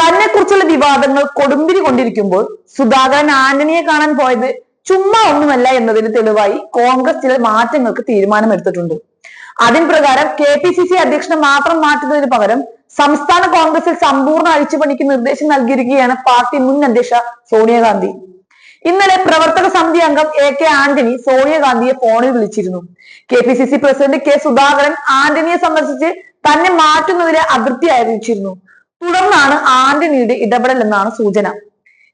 തന്നെ കുറിച്ചുള്ള വിവാദങ്ങൾ കൊടുമ്പിരി കൊണ്ടിരിക്കുമ്പോൾ സുധാകരൻ ആന്റണിയെ കാണാൻ പോയത് ചുമ്മാ ഒന്നുമല്ല എന്നതിന് തെളിവായി കോൺഗ്രസ് ചില മാറ്റങ്ങൾക്ക് തീരുമാനമെടുത്തിട്ടുണ്ട്. അതിൻ പ്രകാരം KPCC അധ്യക്ഷനെ മാത്രം മാറ്റുന്നതിന് പകരം സംസ്ഥാന കോൺഗ്രസിൽ സമ്പൂർണ്ണ അഴിച്ചുപണിക്ക് നിർദ്ദേശം നൽകിയിരിക്കുകയാണ് പാർട്ടി മുൻ അധ്യക്ഷ സോണിയാഗാന്ധി. ഇന്നലെ പ്രവർത്തക സമിതി അംഗം AK ആന്റണി സോണിയാഗാന്ധിയെ ഫോണിൽ വിളിച്ചിരുന്നു. KPCC പ്രസിഡന്റ് K സുധാകരൻ ആന്റണിയെ സന്ദർശിച്ച് തന്നെ മാറ്റുന്നതിലെ അതൃപ്തി അറിയിച്ചിരുന്നു. തുടർന്നാണ് ആന്റണിയുടെ ഇടപെടൽ എന്നാണ് സൂചന.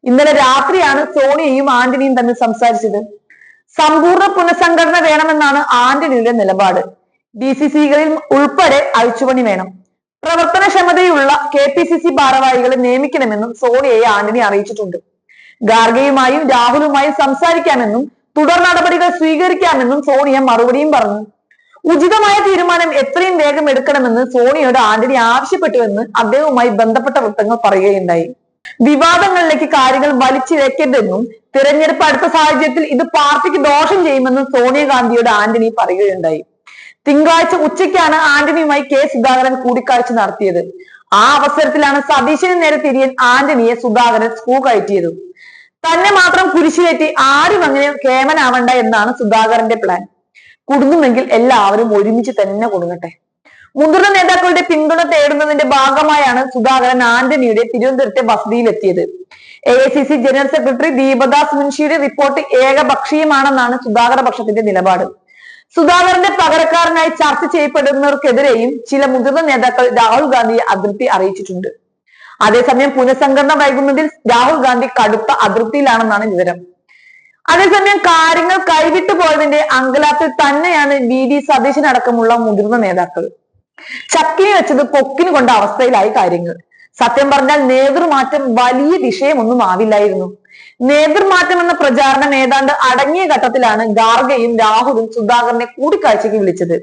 ഇന്നലെ രാത്രിയാണ് സോണിയയും ആന്റണിയും തമ്മിൽ സംസാരിച്ചത്. സമ്പൂർണ്ണ പുനഃസംഘടന വേണമെന്നാണ് ആന്റണിയുടെ നിലപാട്. DCCകളിൽ ഉൾപ്പെടെ അഴിച്ചുപണി വേണം. പ്രവർത്തനക്ഷമതയുള്ള KPCC ഭാരവാഹികളെ നിയമിക്കണമെന്നും സോണിയയെ ആന്റണി അറിയിച്ചിട്ടുണ്ട്. ഖാർഗെയുമായും രാഹുലുമായും സംസാരിക്കാമെന്നും തുടർ നടപടികൾ സ്വീകരിക്കാമെന്നും സോണിയ മറുപടിയും പറഞ്ഞു. ഉചിതമായ തീരുമാനം എത്രയും വേഗം എടുക്കണമെന്ന് സോണിയോട് ആന്റണി ആവശ്യപ്പെട്ടുവെന്ന് അദ്ദേഹവുമായി ബന്ധപ്പെട്ട വൃത്തങ്ങൾ പറയുകയുണ്ടായി. വിവാദങ്ങളിലേക്ക് കാര്യങ്ങൾ വലിച്ചിഴക്കരുതെന്നും തിരഞ്ഞെടുപ്പ് അടുത്ത സാഹചര്യത്തിൽ ഇത് പാർട്ടിക്ക് ദോഷം ചെയ്യുമെന്നും സോണിയാഗാന്ധിയോട് ആന്റണി പറയുകയുണ്ടായി. തിങ്കളാഴ്ച ഉച്ചയ്ക്കാണ് ആന്റണിയുമായി K സുധാകരൻ കൂടിക്കാഴ്ച നടത്തിയത്. ആ അവസരത്തിലാണ് സതീശന് നേരെ തിരിയാൻ ആന്റണിയെ സുധാകരൻ സ്കൂ കയറ്റിയത്. തന്നെ മാത്രം കുരിശിലേറ്റി ആരും അങ്ങനെ കേമനാവണ്ട എന്നാണ് സുധാകരന്റെ പ്ലാൻ. കുടുങ്ങുമെങ്കിൽ എല്ലാവരും ഒരുമിച്ച് തന്നെ കുടുങ്ങട്ടെ. മുതിർന്ന നേതാക്കളുടെ പിന്തുണ തേടുന്നതിന്റെ ഭാഗമായാണ് സുധാകരൻ ആന്റണിയുടെ തിരുവനന്തപുരത്തെ വസതിയിലെത്തിയത്. AICC ജനറൽ സെക്രട്ടറി ദീപദാസ് മുൻഷിയുടെ റിപ്പോർട്ട് ഏകപക്ഷീയമാണെന്നാണ് സുധാകര പക്ഷത്തിന്റെ നിലപാട്. സുധാകരന്റെ പകരക്കാരനായി ചർച്ച ചെയ്യപ്പെടുന്നവർക്കെതിരെയും ചില മുതിർന്ന നേതാക്കൾ രാഹുൽ ഗാന്ധിയെ അതൃപ്തി അറിയിച്ചിട്ടുണ്ട്. അതേസമയം പുനഃസംഘടന വൈകുന്നതിൽ രാഹുൽ ഗാന്ധി കടുത്ത അതൃപ്തിയിലാണെന്നാണ് വിവരം. അതേസമയം കാര്യങ്ങൾ കൈവിട്ടു പോയതിന്റെ അങ്കലാപ്പിൽ തന്നെയാണ് VD സതീശൻ അടക്കമുള്ള മുതിർന്ന നേതാക്കൾ. ചക്കിനി വെച്ചത് കൊക്കിന് കൊണ്ട അവസ്ഥയിലായി കാര്യങ്ങൾ. സത്യം പറഞ്ഞാൽ നേതൃമാറ്റം വലിയ വിഷയമൊന്നും ആവില്ലായിരുന്നു. നേതൃമാറ്റം എന്ന പ്രചാരണം ഏതാണ്ട് അടങ്ങിയ ഘട്ടത്തിലാണ് ഖാർഗെയും രാഹുലും സുധാകരനെ കൂടിക്കാഴ്ചയ്ക്ക് വിളിച്ചത്.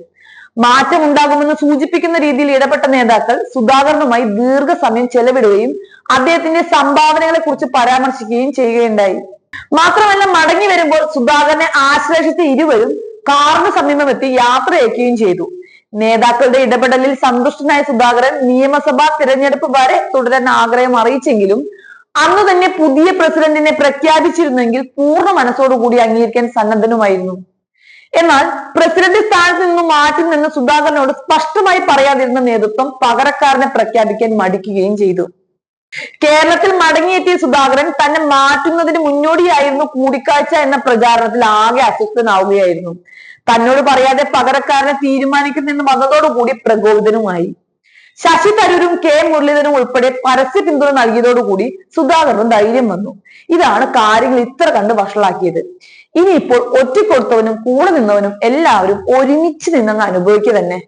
മാറ്റം ഉണ്ടാകുമെന്ന് സൂചിപ്പിക്കുന്ന രീതിയിൽ ഇടപെട്ട നേതാക്കൾ സുധാകരനുമായി ദീർഘസമയം ചെലവിടുകയും അദ്ദേഹത്തിന്റെ സംഭാവനകളെ കുറിച്ച് പരാമർശിക്കുകയും ചെയ്യുകയുണ്ടായി. മാത്രമല്ല, മടങ്ങി വരുമ്പോൾ സുധാകരനെ ആശ്ലേഷിച്ച ഇരുവരും കാറിന് സമീപമെത്തി യാത്രയക്കുകയും ചെയ്തു. നേതാക്കളുടെ ഇടപെടലിൽ സന്തുഷ്ടനായ സുധാകരൻ നിയമസഭാ തിരഞ്ഞെടുപ്പ് വരെ തുടരാൻ ആഗ്രഹം അറിയിച്ചെങ്കിലും അന്ന് തന്നെ പുതിയ പ്രസിഡന്റിനെ പ്രഖ്യാപിച്ചിരുന്നെങ്കിൽ പൂർണ്ണ മനസ്സോടുകൂടി അംഗീകരിക്കാൻ സന്നദ്ധനുമായിരുന്നു. എന്നാൽ പ്രസിഡന്റ് സ്ഥാനത്ത് നിന്നും മാറ്റുമെന്ന് സുധാകരനോട് സ്പഷ്ടമായി പറയാതിരുന്ന നേതൃത്വം പകരക്കാരനെ പ്രഖ്യാപിക്കാൻ മടിക്കുകയും ചെയ്തു. കേരളത്തിൽ മടങ്ങിയെത്തിയ സുധാകരൻ തന്നെ മാറ്റുന്നതിന് മുന്നോടിയായിരുന്നു കൂടിക്കാഴ്ച എന്ന പ്രചാരണത്തിൽ ആകെ അസ്വസ്ഥനാവുകയായിരുന്നു. തന്നോട് പറയാതെ പകരക്കാരനെ തീരുമാനിക്കുമെന്ന് വന്നതോടുകൂടി പ്രകോപിതനുമായി. ശശി തരൂരും K മുരളീധരനും ഉൾപ്പെടെ പരസ്യ പിന്തുണ നൽകിയതോടുകൂടി സുധാകരന് ധൈര്യം വന്നു. ഇതാണ് കാര്യങ്ങൾ ഇത്ര കണ്ട് വഷളാക്കിയത്. ഇനിയിപ്പോൾ ഒറ്റക്കൊടുത്തവനും കൂടെ നിന്നവനും എല്ലാവരും ഒരുമിച്ച് നിന്നങ്ങ് അനുഭവിക്കുക തന്നെ.